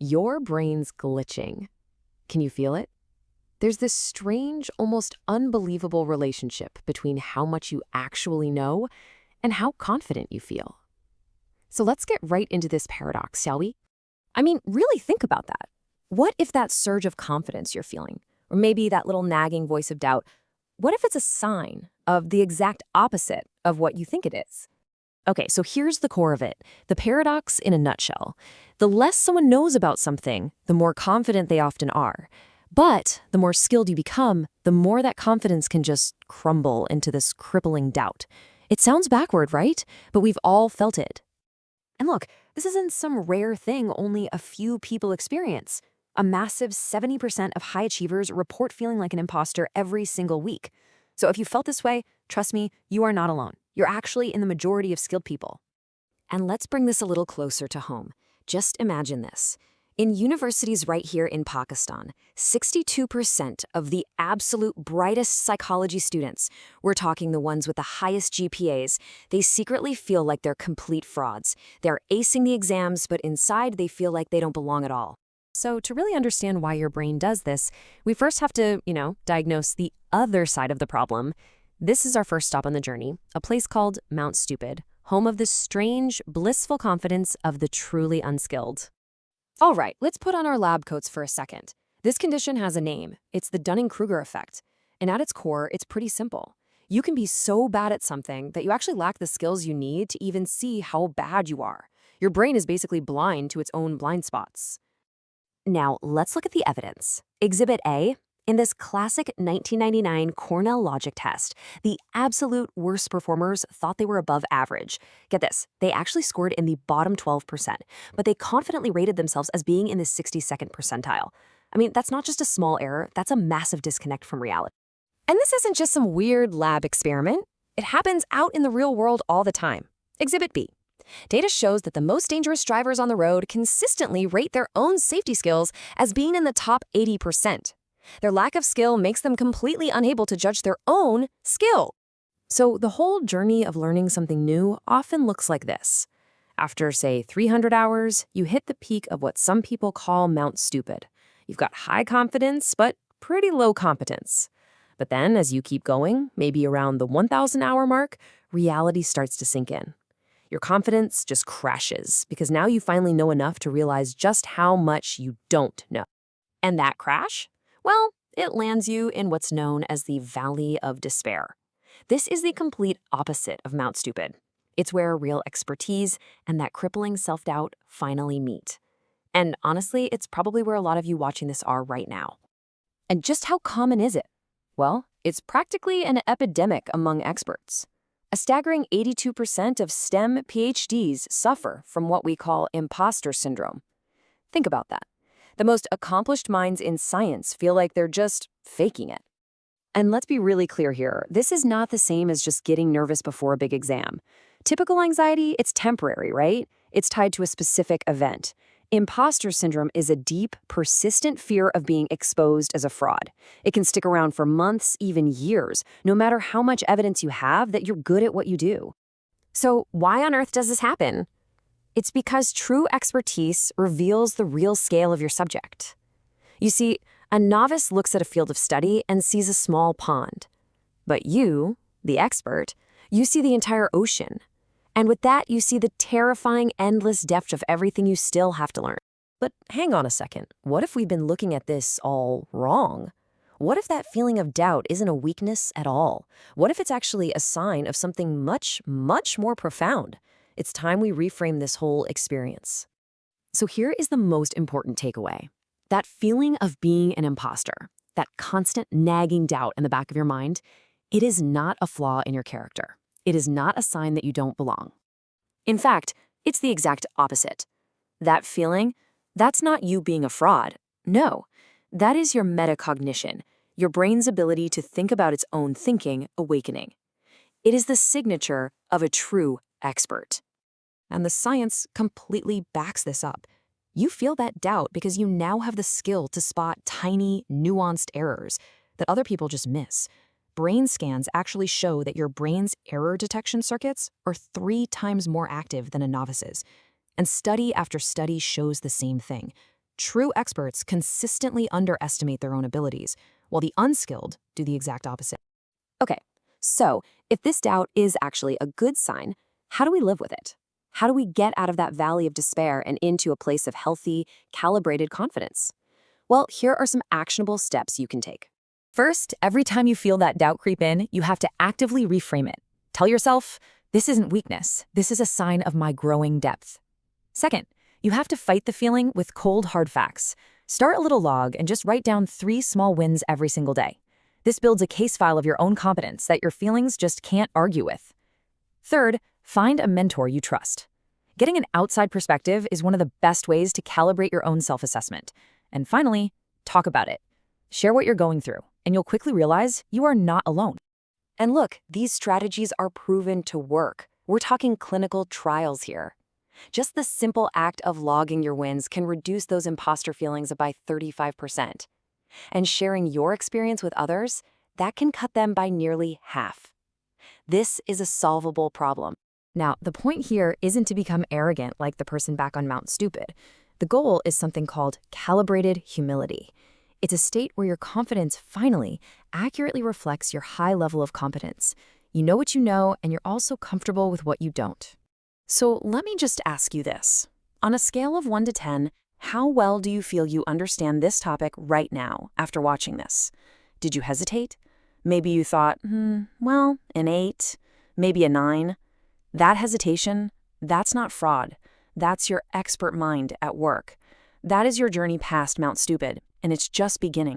Your brain's glitching. Can you feel it? There's this strange, almost unbelievable relationship between how much you actually know and how confident you feel. So let's get right into this paradox, shall we? I mean, really think about that. What if that surge of confidence you're feeling, or maybe that little nagging voice of doubt, what if it's a sign of the exact opposite of what you think it is? Okay, so here's the core of it, the paradox in a nutshell. The less someone knows about something, the more confident they often are. But the more skilled you become, the more that confidence can just crumble into this crippling doubt. It sounds backward, right? But we've all felt it. And look, this isn't some rare thing only a few people experience. A massive 70% of high achievers report feeling like an imposter every single week. So if you felt this way, trust me, you are not alone. You're actually in the majority of skilled people. And let's bring this a little closer to home. Just imagine this. In universities right here in Pakistan, 62% of the absolute brightest psychology students, we're talking the ones with the highest GPAs, they secretly feel like they're complete frauds. They're acing the exams, but inside they feel like they don't belong at all. So to really understand why your brain does this, we first have to, diagnose the other side of the problem. This is our first stop on the journey, a place called Mount Stupid, home of the strange, blissful confidence of the truly unskilled. All right, let's put on our lab coats for a second. This condition has a name. It's the Dunning-Kruger effect. And at its core, it's pretty simple. You can be so bad at something that you actually lack the skills you need to even see how bad you are. Your brain is basically blind to its own blind spots. Now, let's look at the evidence. Exhibit A. In this classic 1999 Cornell logic test, the absolute worst performers thought they were above average. Get this, they actually scored in the bottom 12%, but they confidently rated themselves as being in the 62nd percentile. I mean, that's not just a small error, that's a massive disconnect from reality. And this isn't just some weird lab experiment. It happens out in the real world all the time. Exhibit B. Data shows that the most dangerous drivers on the road consistently rate their own safety skills as being in the top 80%. Their lack of skill makes them completely unable to judge their own skill. So the whole journey of learning something new often looks like this. After, say, 300 hours, you hit the peak of what some people call Mount Stupid. You've got high confidence, but pretty low competence. But then, as you keep going, maybe around the 1,000-hour mark, reality starts to sink in. Your confidence just crashes because now you finally know enough to realize just how much you don't know. And that crash? Well, it lands you in what's known as the Valley of Despair. This is the complete opposite of Mount Stupid. It's where real expertise and that crippling self-doubt finally meet. And honestly, it's probably where a lot of you watching this are right now. And just how common is it? Well, it's practically an epidemic among experts. A staggering 82% of STEM PhDs suffer from what we call imposter syndrome. Think about that. The most accomplished minds in science feel like they're just faking it. And let's be really clear here, this is not the same as just getting nervous before a big exam. Typical anxiety, it's temporary, right? It's tied to a specific event. Imposter syndrome is a deep, persistent fear of being exposed as a fraud. It can stick around for months, even years, no matter how much evidence you have that you're good at what you do. So why on earth does this happen? It's because true expertise reveals the real scale of your subject. You see, a novice looks at a field of study and sees a small pond. But you, the expert, you see the entire ocean. And with that, you see the terrifying, endless depth of everything you still have to learn. But hang on a second. What if we've been looking at this all wrong? What if that feeling of doubt isn't a weakness at all? What if it's actually a sign of something much, much more profound? It's time we reframe this whole experience. So here is the most important takeaway. That feeling of being an imposter, that constant nagging doubt in the back of your mind, it is not a flaw in your character. It is not a sign that you don't belong. In fact, it's the exact opposite. That feeling, that's not you being a fraud. No, that is your metacognition, your brain's ability to think about its own thinking awakening. It is the signature of a true expert. And the science completely backs this up. You feel that doubt because you now have the skill to spot tiny, nuanced errors that other people just miss. Brain scans actually show that your brain's error detection circuits are 3 times more active than a novice's. And study after study shows the same thing. True experts consistently underestimate their own abilities, while the unskilled do the exact opposite. Okay, so if this doubt is actually a good sign, how do we live with it? How do we get out of that valley of despair and into a place of healthy, calibrated confidence? Well, here are some actionable steps you can take. First, every time you feel that doubt creep in, you have to actively reframe it. Tell yourself, this isn't weakness, this is a sign of my growing depth. Second, you have to fight the feeling with cold, hard facts. Start a little log and just write down 3 small wins every single day. This builds a case file of your own competence that your feelings just can't argue with. Third, find a mentor you trust. Getting an outside perspective is one of the best ways to calibrate your own self-assessment. And finally, talk about it. Share what you're going through, and you'll quickly realize you are not alone. And look, these strategies are proven to work. We're talking clinical trials here. Just the simple act of logging your wins can reduce those imposter feelings by 35%. And sharing your experience with others, that can cut them by nearly half. This is a solvable problem. Now, the point here isn't to become arrogant like the person back on Mount Stupid. The goal is something called calibrated humility. It's a state where your confidence finally accurately reflects your high level of competence. You know what you know, and you're also comfortable with what you don't. So let me just ask you this. On a scale of 1 to 10, how well do you feel you understand this topic right now after watching this? Did you hesitate? Maybe you thought, well, an 8, maybe a 9. That hesitation, that's not fraud. That's your expert mind at work. That is your journey past Mount Stupid, and it's just beginning.